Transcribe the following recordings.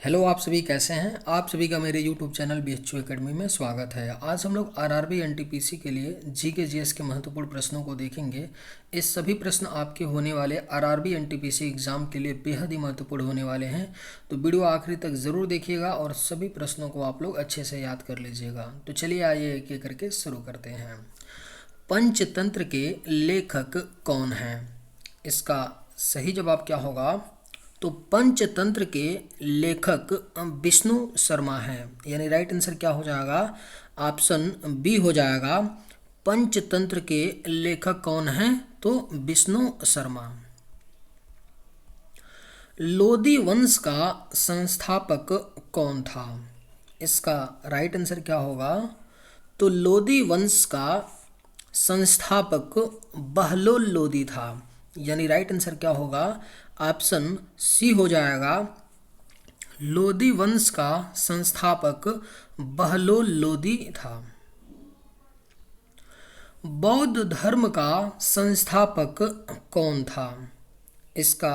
Hello, आप सभी कैसे हैं। आप सभी का मेरे यूट्यूब चैनल BHU एकेडमी में स्वागत है। आज हम लोग आरआरबी एनटीपीसी के लिए जीके जीएस के महत्वपूर्ण प्रश्नों को देखेंगे। इस सभी प्रश्न आपके होने वाले आरआरबी एनटीपीसी एग्जाम के लिए बेहद ही महत्वपूर्ण होने वाले हैं, तो वीडियो आखिरी तक ज़रूर देखिएगा और सभी प्रश्नों को आप लोग अच्छे से याद कर लीजिएगा। तो चलिए आइए एक एक करके शुरू करते हैं। पंचतंत्र के लेखक कौन हैं? इसका सही जवाब क्या होगा? तो पंचतंत्र के लेखक विष्णु शर्मा हैं, यानी राइट आंसर क्या हो जाएगा? ऑप्शन बी हो जाएगा। पंचतंत्र के लेखक कौन हैं? तो विष्णु शर्मा। लोदी वंश का संस्थापक कौन था? इसका राइट आंसर क्या होगा? तो लोदी वंश का संस्थापक बहलोल लोदी था, यानी राइट आंसर क्या होगा? ऑप्शन सी हो जाएगा। लोदी वंश का संस्थापक बहलोल लोदी था। बौद्ध धर्म का संस्थापक कौन था? इसका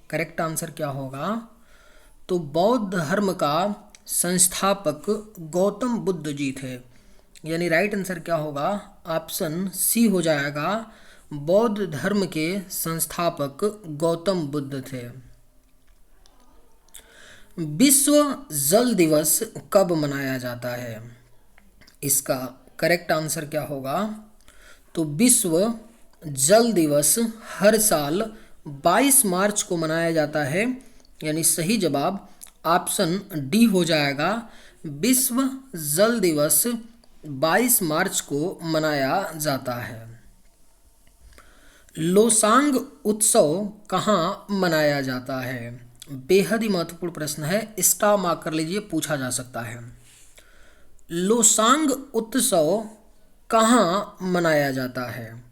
करेक्ट आंसर क्या होगा? तो बौद्ध धर्म का संस्थापक गौतम बुद्ध जी थे, यानी राइट आंसर क्या होगा? ऑप्शन सी हो जाएगा। बौद्ध धर्म के संस्थापक गौतम बुद्ध थे। विश्व जल दिवस कब मनाया जाता है? इसका करेक्ट आंसर क्या होगा? तो विश्व जल दिवस हर साल 22 मार्च को मनाया जाता है, यानी सही जवाब ऑप्शन डी हो जाएगा। विश्व जल दिवस 22 मार्च को मनाया जाता है। लोसांग उत्सव कहाँ मनाया जाता है? बेहद ही महत्वपूर्ण प्रश्न है, इसका मार्क कर लीजिए, पूछा जा सकता है। लोसांग उत्सव कहाँ मनाया जाता है?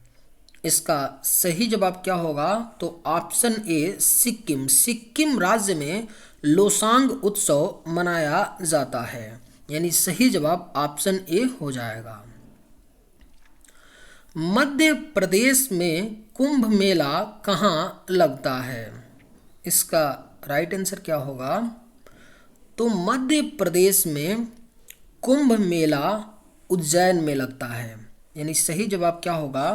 इसका सही जवाब क्या होगा? तो ऑप्शन ए सिक्किम। सिक्किम राज्य में लोसांग उत्सव मनाया जाता है, यानी सही जवाब ऑप्शन ए हो जाएगा। मध्य प्रदेश में कुंभ मेला कहाँ लगता है? इसका राइट आंसर क्या होगा? तो मध्य प्रदेश में कुंभ मेला उज्जैन में लगता है, यानी सही जवाब क्या होगा?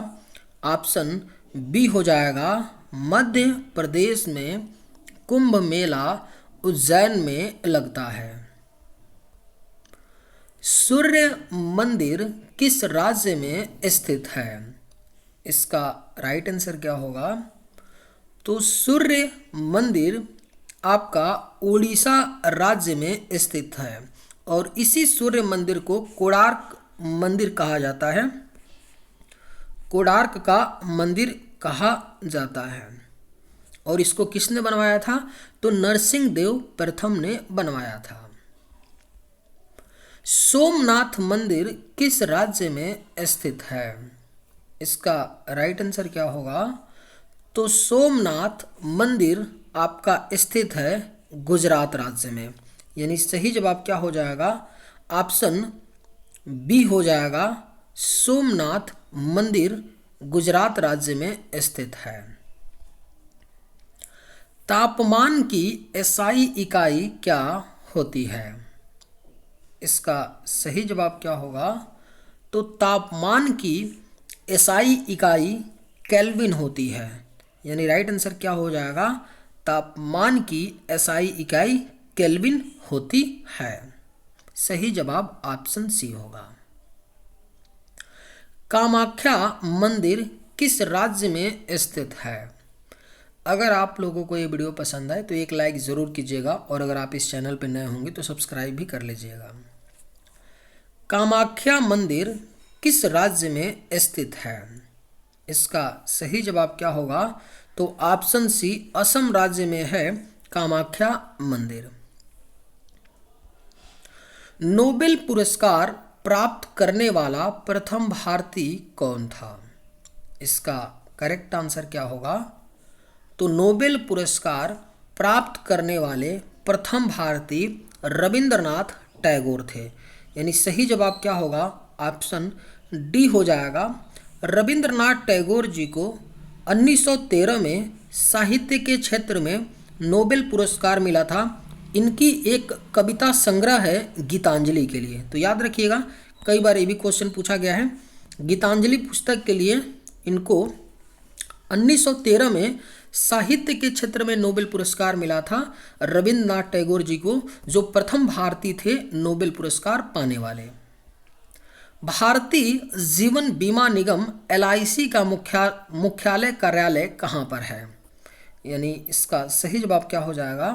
ऑप्शन बी हो जाएगा। मध्य प्रदेश में कुंभ मेला उज्जैन में लगता है। सूर्य मंदिर किस राज्य में स्थित है? इसका राइट आंसर क्या होगा? तो सूर्य मंदिर आपका उड़ीसा राज्य में स्थित है और इसी सूर्य मंदिर को कोणार्क मंदिर कहा जाता है। कोणार्क का मंदिर कहा जाता है और इसको किसने बनवाया था? तो नरसिंह देव प्रथम ने बनवाया था। सोमनाथ मंदिर किस राज्य में स्थित है? इसका राइट आंसर क्या होगा? तो सोमनाथ मंदिर आपका स्थित है गुजरात राज्य में, यानी सही जवाब क्या हो जाएगा? ऑप्शन बी हो जाएगा। सोमनाथ मंदिर गुजरात राज्य में स्थित है। तापमान की एसआई इकाई क्या होती है? इसका सही जवाब क्या होगा? तो तापमान की एसआई इकाई केल्विन होती है, यानी राइट आंसर क्या हो जाएगा? तापमान की एसआई इकाई केल्विन होती है। सही जवाब ऑप्शन सी होगा। कामाख्या मंदिर किस राज्य में स्थित है? अगर आप लोगों को ये वीडियो पसंद आए तो एक लाइक ज़रूर कीजिएगा और अगर आप इस चैनल पर नए होंगे तो सब्सक्राइब भी कर लीजिएगा। कामाख्या मंदिर किस राज्य में स्थित है? इसका सही जवाब क्या होगा? तो ऑप्शन सी असम राज्य में है कामाख्या मंदिर। नोबेल पुरस्कार प्राप्त करने वाला प्रथम भारतीय कौन था? इसका करेक्ट आंसर क्या होगा? तो नोबेल पुरस्कार प्राप्त करने वाले प्रथम भारतीय रविंद्रनाथ टैगोर थे, यानी सही जवाब क्या होगा? ऑप्शन डी हो जाएगा। रविंद्रनाथ टैगोर जी को 1913 में साहित्य के क्षेत्र में नोबेल पुरस्कार मिला था इनकी एक कविता संग्रह है गीतांजलि के लिए। तो याद रखिएगा, कई बार ये भी क्वेश्चन पूछा गया है। गीतांजलि पुस्तक के लिए इनको 1913 में साहित्य के क्षेत्र में नोबेल पुरस्कार मिला था रविंद्रनाथ टैगोर जी को, जो प्रथम भारतीय थे नोबेल पुरस्कार पाने वाले। भारतीय जीवन बीमा निगम LIC का मुख्यालय कार्यालय कहाँ पर है? यानी इसका सही जवाब क्या हो जाएगा?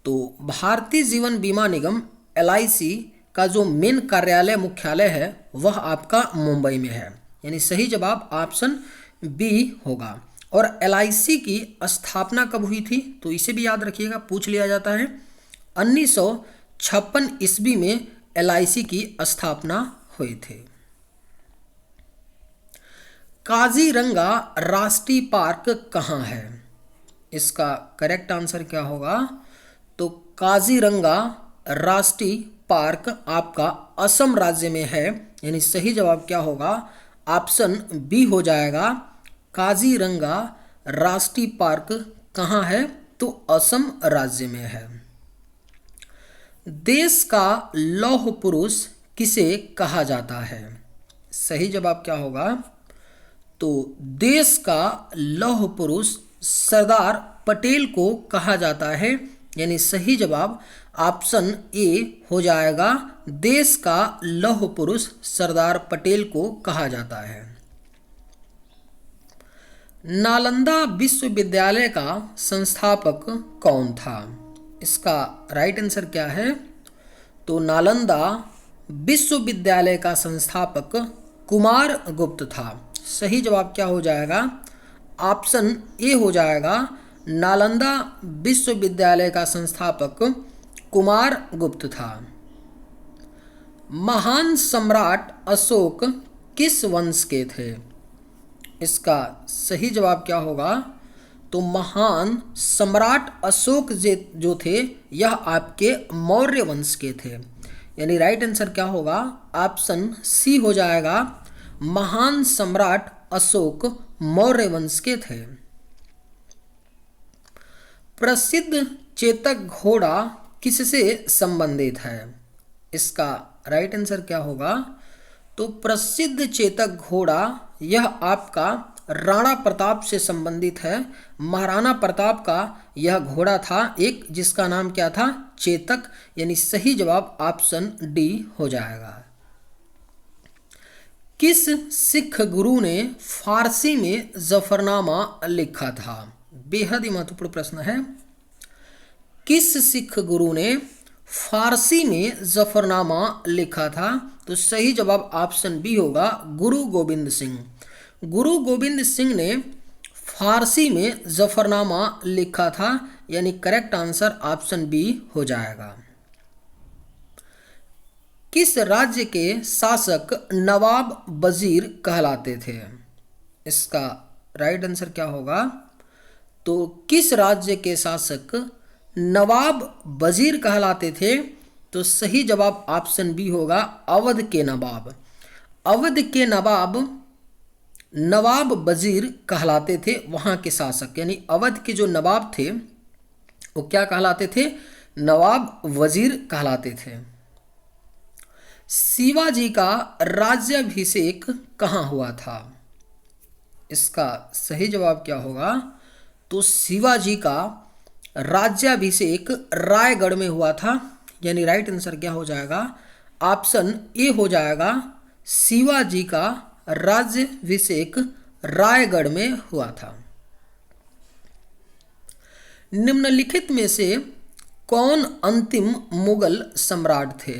तो भारतीय जीवन बीमा निगम LIC का जो मेन कार्यालय मुख्यालय है वह आपका मुंबई में है। यानी सही जवाब ऑप्शन B होगा। और LIC की स्थापना कब हुई थी? तो इसे भी याद रखिएगा, पूछ लिया जाता है। 1956 ईस्वी में LIC की स्थापना हुई थी। काजीरंगा राष्ट्रीय पार्क कहाँ है? इसका करेक्ट आंसर क्या होगा? तो काजीरंगा राष्ट्रीय पार्क आपका असम राज्य में है। यानी सही जवाब क्या होगा? ऑप्शन B हो जाएगा। काजीरंगा राष्ट्रीय पार्क कहाँ है? तो असम राज्य में है। देश का लौह पुरुष किसे कहा जाता है? सही जवाब क्या होगा? तो देश का लौह पुरुष सरदार पटेल को कहा जाता है। यानी सही जवाब ऑप्शन A हो जाएगा। देश का लौह पुरुष सरदार पटेल को कहा जाता है। नालंदा विश्वविद्यालय का संस्थापक कौन था? इसका राइट आंसर क्या है? तो नालंदा विश्वविद्यालय का संस्थापक कुमार गुप्त था। सही जवाब क्या हो जाएगा? ऑप्शन A हो जाएगा। नालंदा विश्वविद्यालय का संस्थापक कुमार गुप्त था। महान सम्राट अशोक किस वंश के थे? इसका सही जवाब क्या होगा? तो महान सम्राट अशोक जो थे यह आपके मौर्य वंश के थे। यानी राइट आंसर क्या होगा? ऑप्शन C हो जाएगा। महान सम्राट अशोक मौर्य वंश के थे। प्रसिद्ध चेतक घोड़ा किससे संबंधित है? इसका राइट आंसर क्या होगा? तो प्रसिद्ध चेतक घोड़ा यह आपका राणा प्रताप से संबंधित है। महाराणा प्रताप का यह घोड़ा था एक, जिसका नाम क्या था? चेतक। यानी सही जवाब ऑप्शन D हो जाएगा। किस सिख गुरु ने फारसी में जफरनामा लिखा था? बेहद ही महत्वपूर्ण प्रश्न है। किस सिख गुरु ने फारसी में जफरनामा लिखा था? तो सही जवाब ऑप्शन B होगा, गुरु गोविंद सिंह। गुरु गोविंद सिंह ने फारसी में जफरनामा लिखा था। यानी करेक्ट आंसर ऑप्शन B हो जाएगा। किस राज्य के शासक नवाब वजीर कहलाते थे? इसका राइट आंसर क्या होगा? तो किस राज्य के शासक नवाब वजीर कहलाते थे? तो सही जवाब ऑप्शन B होगा, अवध के नवाब। अवध के नवाब नवाब वजीर कहलाते थे, वहाँ के शासक। यानी अवध के जो नवाब थे वो क्या कहलाते थे? नवाब वजीर कहलाते थे। शिवाजी का राज्याभिषेक कहाँ हुआ था? इसका सही जवाब क्या होगा? तो शिवाजी का राज्याभिषेक रायगढ़ में हुआ था। यानी राइट आंसर क्या हो जाएगा? ऑप्शन A हो जाएगा। शिवाजी का राज्याभिषेक रायगढ़ में हुआ था। निम्नलिखित में से कौन अंतिम मुगल सम्राट थे?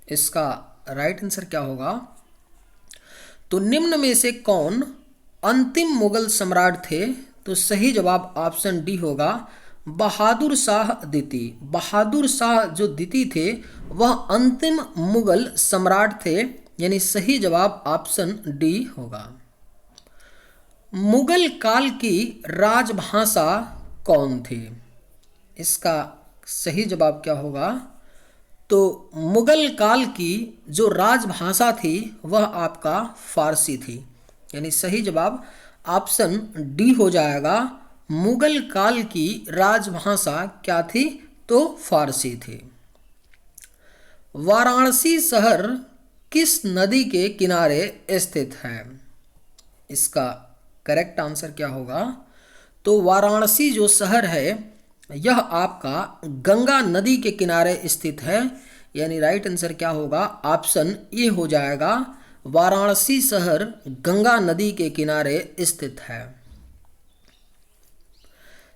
इसका राइट आंसर क्या होगा? तो निम्न में से कौन अंतिम मुगल सम्राट थे? तो सही जवाब ऑप्शन D होगा, बहादुर शाह द्वितीय। बहादुर शाह जो द्वितीय थे वह अंतिम मुगल सम्राट थे। यानी सही जवाब ऑप्शन D होगा। मुगल काल की राजभाषा कौन थी? इसका सही जवाब क्या होगा? तो मुगल काल की जो राजभाषा थी वह आपका फारसी थी। यानी सही जवाब ऑप्शन D हो जाएगा। मुगल काल की राजभाषा क्या थी? तो फारसी थे। वाराणसी शहर किस नदी के किनारे स्थित है? इसका करेक्ट आंसर क्या होगा? तो वाराणसी जो शहर है यह आपका गंगा नदी के किनारे स्थित है, यानी राइट आंसर क्या होगा? ऑप्शन ए हो जाएगा, वाराणसी शहर गंगा नदी के किनारे स्थित है।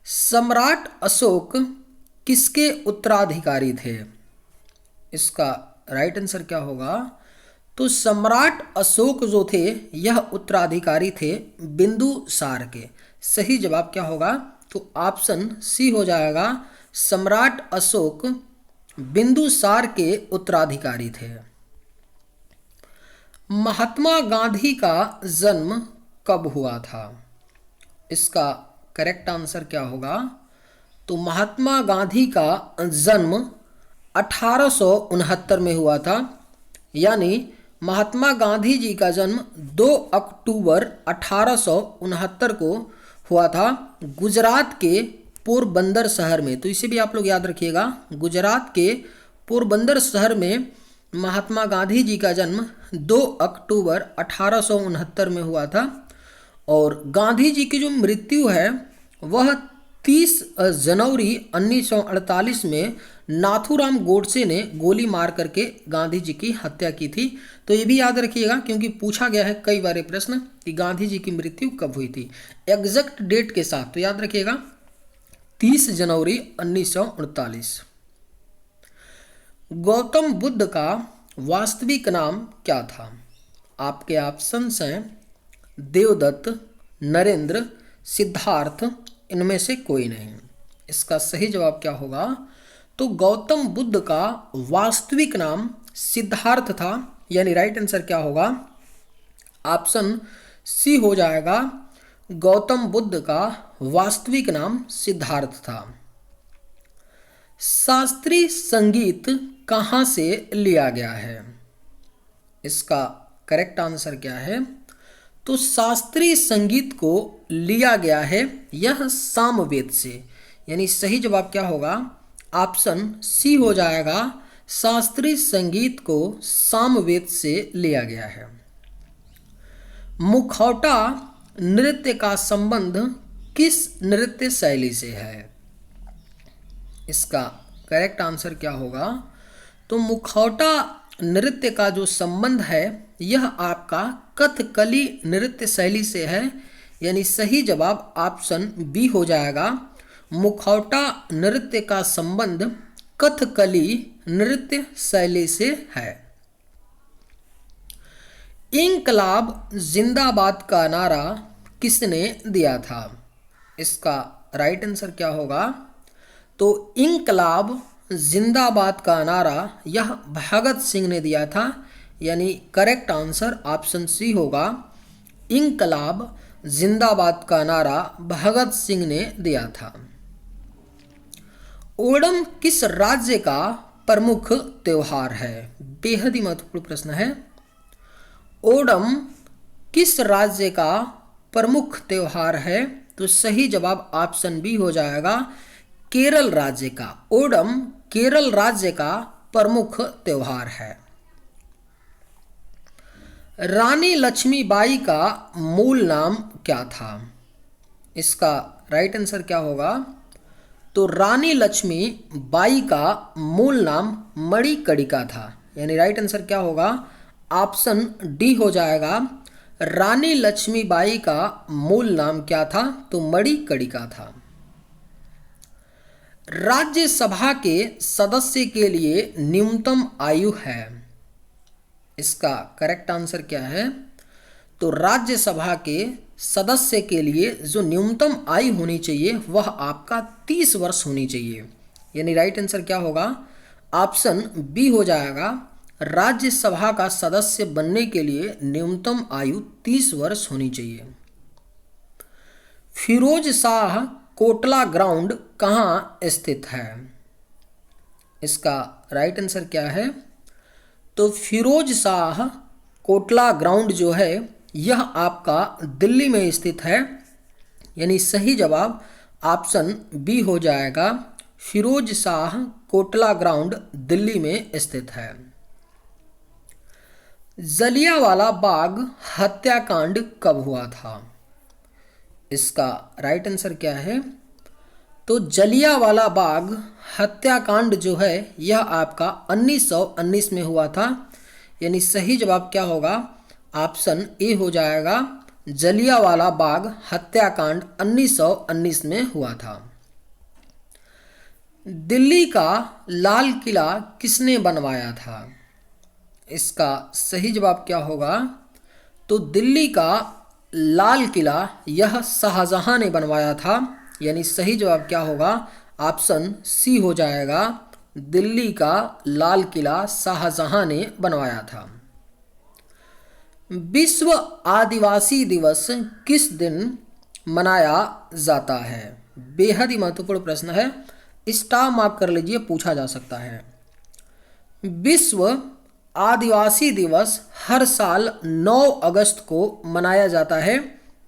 सम्राट अशोक किसके उत्तराधिकारी थे? इसका राइट आंसर क्या होगा? तो सम्राट अशोक जो थे यह उत्तराधिकारी थे बिंदुसार के। सही जवाब क्या होगा? तो ऑप्शन सी हो जाएगा, सम्राट अशोक बिंदुसार के उत्तराधिकारी थे। महात्मा गांधी का जन्म कब हुआ था? इसका करेक्ट आंसर क्या होगा? तो महात्मा गांधी का जन्म 1869 में हुआ था, यानी महात्मा गांधी जी का जन्म 2 अक्टूबर 1869 को हुआ था गुजरात के पोरबंदर शहर में। तो इसे भी आप लोग याद रखिएगा, गुजरात के पोरबंदर शहर में महात्मा गांधी जी का जन्म 2 अक्टूबर 1869 में हुआ था। और गांधी जी की जो मृत्यु है वह 30 जनवरी 1948 में नाथूराम गोडसे ने गोली मार करके गांधी जी की हत्या की थी। तो ये भी याद रखिएगा, क्योंकि पूछा गया है कई बार प्रश्न कि गांधी जी की मृत्यु कब हुई थी एग्जैक्ट डेट के साथ। तो याद रखिएगा 30 जनवरी 1948। गौतम बुद्ध का वास्तविक नाम क्या था? आपके ऑप्शंस हैं देवदत्त, नरेंद्र, सिद्धार्थ, इनमें से कोई नहीं। इसका सही जवाब क्या होगा? तो गौतम बुद्ध का वास्तविक नाम सिद्धार्थ था, यानी राइट आंसर क्या होगा? ऑप्शन सी हो जाएगा, गौतम बुद्ध का वास्तविक नाम सिद्धार्थ था। शास्त्रीय संगीत कहाँ से लिया गया है? इसका करेक्ट आंसर क्या है? तो शास्त्रीय संगीत को लिया गया है यह सामवेद से, यानी सही जवाब क्या होगा? ऑप्शन सी हो जाएगा, शास्त्रीय संगीत को सामवेद से लिया गया है। मुखौटा नृत्य का संबंध किस नृत्य शैली से है? इसका करेक्ट आंसर क्या होगा? तो मुखौटा नृत्य का जो संबंध है यह आपका कथकली नृत्य शैली से है, यानी सही जवाब ऑप्शन बी हो जाएगा, मुखौटा नृत्य का संबंध कथकली नृत्य शैली से है। इंकलाब जिंदाबाद का नारा किसने दिया था? इसका राइट आंसर क्या होगा? तो इंकलाब जिंदाबाद का नारा यह भगत सिंह ने दिया था, यानी करेक्ट आंसर ऑप्शन सी होगा, इंकलाब जिंदाबाद का नारा भगत सिंह ने दिया था। ओणम किस राज्य का प्रमुख त्योहार है? बेहद ही महत्वपूर्ण प्रश्न है। ओणम किस राज्य का प्रमुख त्योहार है? तो सही जवाब ऑप्शन बी हो जाएगा, केरल राज्य का। ओणम केरल राज्य का प्रमुख त्योहार है। रानी लक्ष्मीबाई का मूल नाम क्या था? इसका राइट आंसर क्या होगा? तो रानी लक्ष्मीबाई का मूल नाम मणिकर्णिका था, यानी राइट आंसर क्या होगा? ऑप्शन डी हो जाएगा, रानी लक्ष्मीबाई का मूल नाम क्या था? तो मणिकर्णिका था। राज्यसभा के सदस्य के लिए न्यूनतम आयु है, इसका करेक्ट आंसर क्या है? तो राज्यसभा के सदस्य के लिए जो न्यूनतम आयु होनी चाहिए वह आपका 30 वर्ष होनी चाहिए, यानी राइट आंसर क्या होगा? ऑप्शन बी हो जाएगा, राज्यसभा का सदस्य बनने के लिए न्यूनतम आयु 30 वर्ष होनी चाहिए। फिरोज शाह कोटला ग्राउंड कहाँ स्थित है? इसका राइट आंसर क्या है? तो फिरोज शाह कोटला ग्राउंड जो है यह आपका दिल्ली में स्थित है, यानी सही जवाब ऑप्शन बी हो जाएगा, फिरोज शाह कोटला ग्राउंड दिल्ली में स्थित है। जलियांवाला बाग हत्याकांड कब हुआ था? इसका राइट आंसर क्या है? तो जलियांवाला बाग हत्याकांड जो है यह आपका 1919 में हुआ था। यानी सही जवाब क्या होगा? ऑप्शन ए हो जाएगा। जलियांवाला बाग हत्याकांड 1919 में हुआ था। दिल्ली का लाल किला किसने बनवाया था? इसका सही जवाब क्या होगा? तो दिल्ली का लाल किला यह शाहजहां ने बनवाया था। यानी सही जवाब क्या होगा? ऑप्शन सी हो जाएगा। दिल्ली का लाल किला शाहजहां ने बनवाया था। विश्व आदिवासी दिवस किस दिन मनाया जाता है? बेहद ही महत्वपूर्ण प्रश्न है, स्टार मार्क कर लीजिए, पूछा जा सकता है। विश्व आदिवासी दिवस हर साल 9 अगस्त को मनाया जाता है।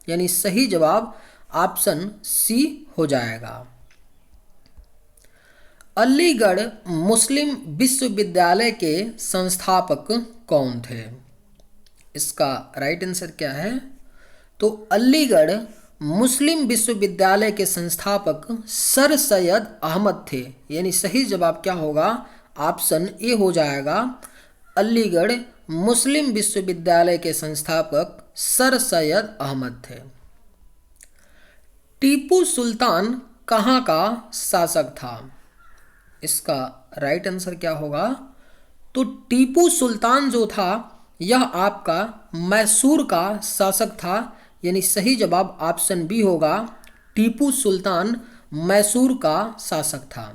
यानी सही जवाब ऑप्शन सी हो जाएगा। अलीगढ़ मुस्लिम विश्वविद्यालय के संस्थापक कौन थे? इसका राइट आंसर क्या है? तो अलीगढ़ मुस्लिम विश्वविद्यालय के संस्थापक सर सैयद अहमद थे। यानी सही जवाब क्या होगा? ऑप्शन ए हो जाएगा। अलीगढ़ मुस्लिम विश्वविद्यालय के संस्थापक सर सैयद अहमद थे। टीपू सुल्तान कहाँ का शासक था? इसका राइट आंसर क्या होगा? तो टीपू सुल्तान जो था यह आपका मैसूर का शासक था। यानी सही जवाब ऑप्शन बी होगा। टीपू सुल्तान मैसूर का शासक था।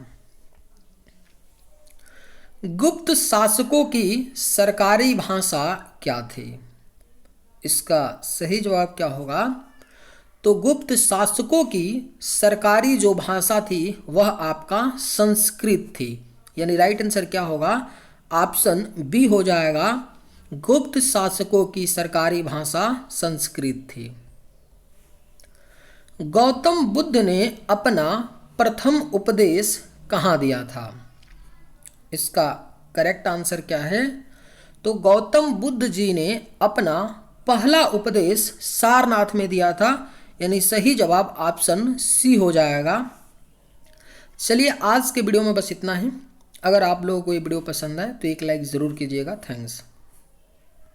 गुप्त शासकों की सरकारी भाषा क्या थी? इसका सही जवाब क्या होगा? तो गुप्त शासकों की सरकारी जो भाषा थी वह आपका संस्कृत थी। यानी राइट आंसर क्या होगा? ऑप्शन बी हो जाएगा। गुप्त शासकों की सरकारी भाषा संस्कृत थी। गौतम बुद्ध ने अपना प्रथम उपदेश कहाँ दिया था? इसका करेक्ट आंसर क्या है? तो गौतम बुद्ध जी ने अपना पहला उपदेश सारनाथ में दिया था। यानी सही जवाब ऑप्शन सी हो जाएगा। चलिए आज के वीडियो में बस इतना ही। अगर आप लोगों को ये वीडियो पसंद आए तो एक लाइक ज़रूर कीजिएगा। थैंक्स।